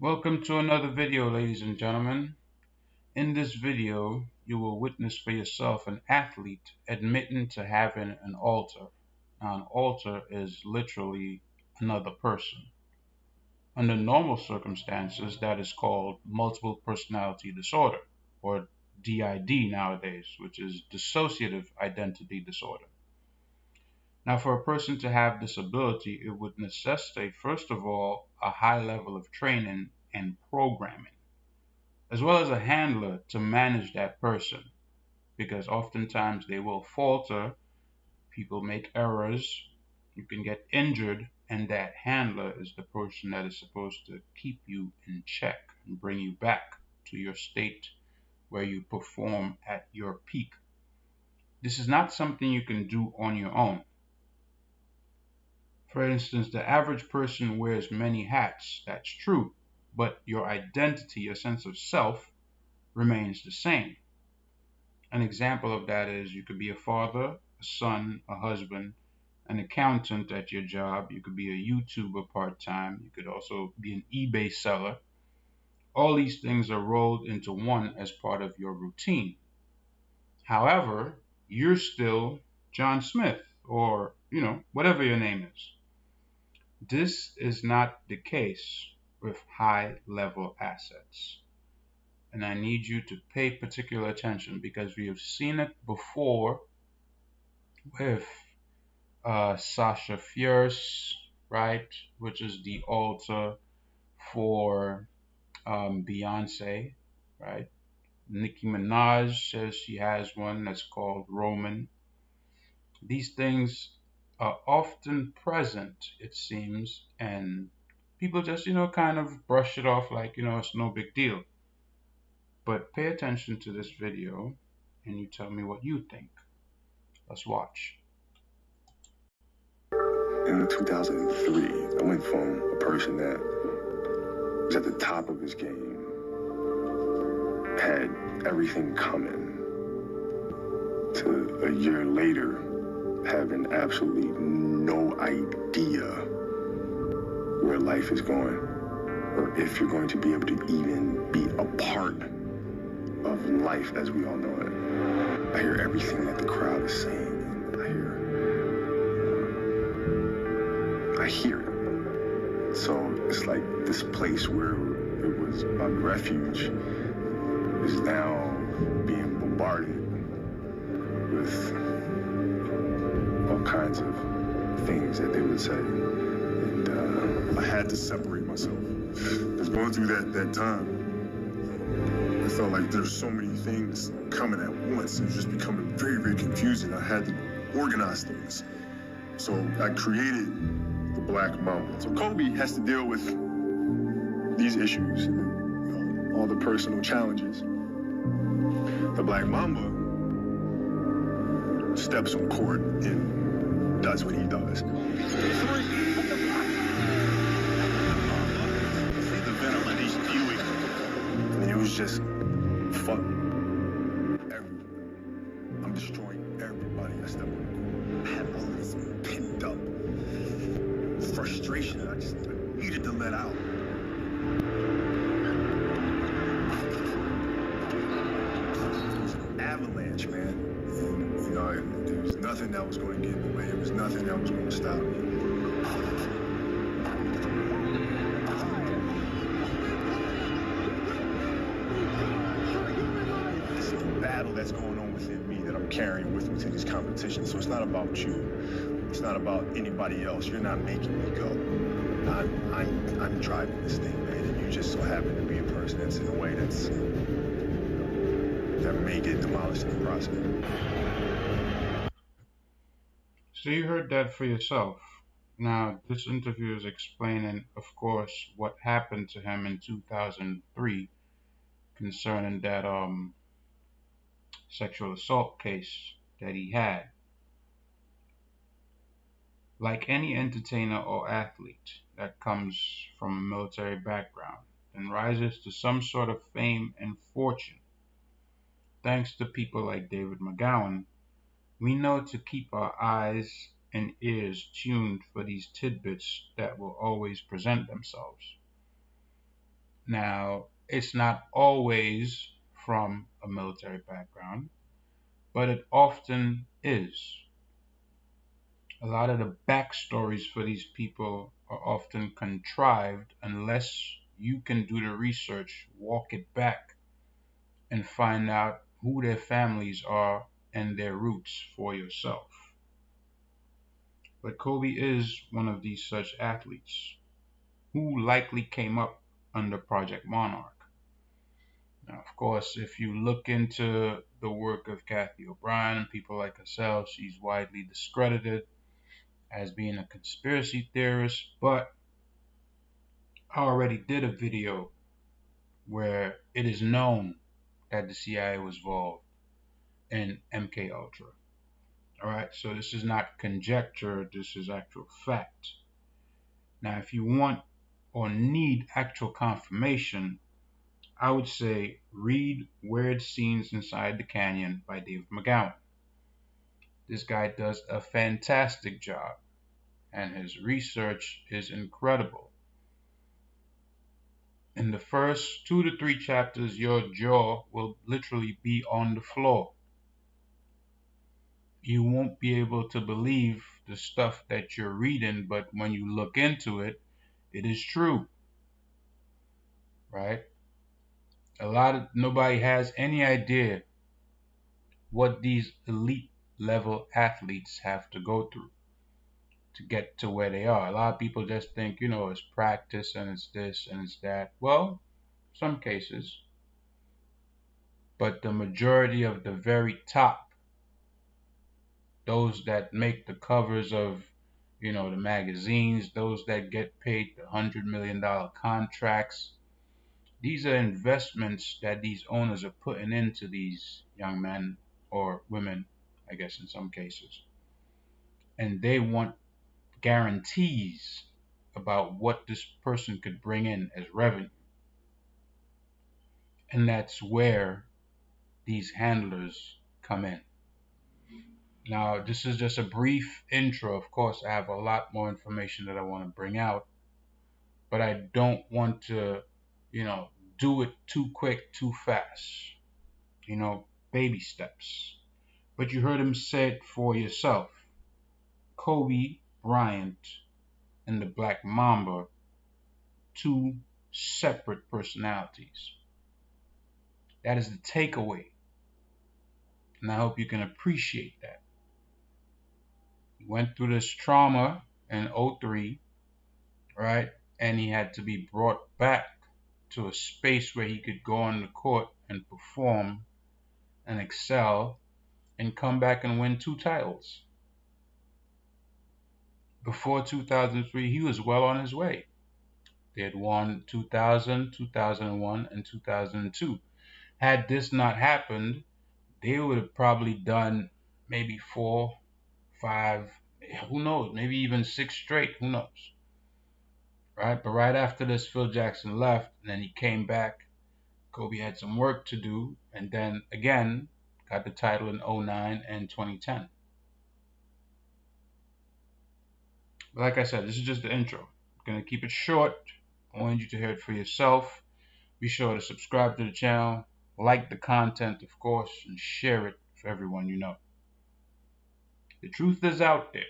Welcome to another video, ladies and gentlemen. In this video, you will witness for yourself an athlete admitting to having an alter. Now, an alter is literally another person. Under normal circumstances, that is called multiple personality disorder, or DID nowadays, which is dissociative identity disorder. Now, for a person to have this ability, it would necessitate, first of all, a high level of training and programming, as well as a handler to manage that person, because oftentimes they will falter, people make errors, you can get injured, and that handler is the person that is supposed to keep you in check and bring you back to your state where you perform at your peak. This is not something you can do on your own. For instance, the average person wears many hats, that's true, but your identity, your sense of self, remains the same. An example of that is you could be a father, a son, a husband, an accountant at your job. You could be a YouTuber part-time. You could also be an eBay seller. All these things are rolled into one as part of your routine. However, you're still John Smith or, whatever your name is. This is not the case with high-level assets. And I need you to pay particular attention because we have seen it before with Sasha Fierce, right? Which is the altar for Beyonce, right? Nicki Minaj says she has one that's called Roman. These things are often present, it seems, and people just, kind of brush it off like, it's no big deal. But pay attention to this video and you tell me what you think. Let's watch. In 2003, I went from a person that was at the top of his game, had everything coming, to a year later having absolutely no idea where life is going, or if you're going to be able to even be a part of life as we all know it. I hear everything that the crowd is saying, and I hear it. So it's like this place where it was my refuge is now being bombarded with all kinds of things that they would say. And I had to separate myself. Because going through that time, I felt like there's so many things coming at once. It was just becoming very, very confusing. I had to organize things. So I created the Black Mamba. So Kobe has to deal with these issues, all the personal challenges. The Black Mamba steps on court and does what he does. See the venom that he's spewing. And it was just fuck everyone. I'm destroying everybody I step on the court. I had all this pent up frustration that I needed to let out. It was an avalanche, man. And, there was nothing that was going to get in the way. There was nothing that was going to stop me. Battle that's going on within me that I'm carrying with me to these competitions. So it's not about you. It's not about anybody else. You're not making me go. I'm driving this thing, man. And you just so happen to be a person that's in a way that may get demolished in the process. So you heard that for yourself. Now, this interview is explaining, of course, what happened to him in 2003 concerning that sexual assault case that he had. Like any entertainer or athlete that comes from a military background and rises to some sort of fame and fortune, thanks to people like David McGowan, we know to keep our eyes and ears tuned for these tidbits that will always present themselves. Now, it's not always from a military background, but it often is. A lot of the backstories for these people are often contrived unless you can do the research, walk it back, and find out who their families are and their roots for yourself. But Kobe is one of these such athletes who likely came up under Project Monarch. Now, of course, if you look into the work of Kathy O'Brien and people like herself, she's widely discredited as being a conspiracy theorist, but I already did a video where it is known that the CIA was involved in MKUltra. All right, so this is not conjecture, this is actual fact. Now, if you want or need actual confirmation, I would say read Weird Scenes Inside the Canyon by David McGowan. This guy does a fantastic job, and his research is incredible. In the first 2 to 3 chapters, your jaw will literally be on the floor. You won't be able to believe the stuff that you're reading, but when you look into it, it is true, right? Nobody has any idea what these elite level athletes have to go through to get to where they are. A lot of people just think, it's practice and it's this and it's that. Well, some cases, but the majority of the very top, those that make the covers of, the magazines, those that get paid the $100 million contracts, these are investments that these owners are putting into these young men or women, I guess in some cases. And they want guarantees about what this person could bring in as revenue. And that's where these handlers come in. Now, this is just a brief intro. Of course, I have a lot more information that I want to bring out, but I don't want to, do it too quick, too fast. Baby steps. But you heard him say it for yourself. Kobe Bryant and the Black Mamba, two separate personalities. That is the takeaway. And I hope you can appreciate that. He went through this trauma in '03, right? And he had to be brought back to a space where he could go on the court and perform and excel and come back and win 2 titles. Before 2003, he was well on his way. They had won 2000, 2001, and 2002. Had this not happened, they would have probably done maybe 4, 5, who knows, maybe even 6 straight, who knows. Right? But right after this, Phil Jackson left, and then he came back. Kobe had some work to do, and then again got the title in '09 and 2010. But like I said, this is just the intro. I'm going to keep it short. I wanted you to hear it for yourself. Be sure to subscribe to the channel, like the content, of course, and share it for everyone you know. The truth is out there.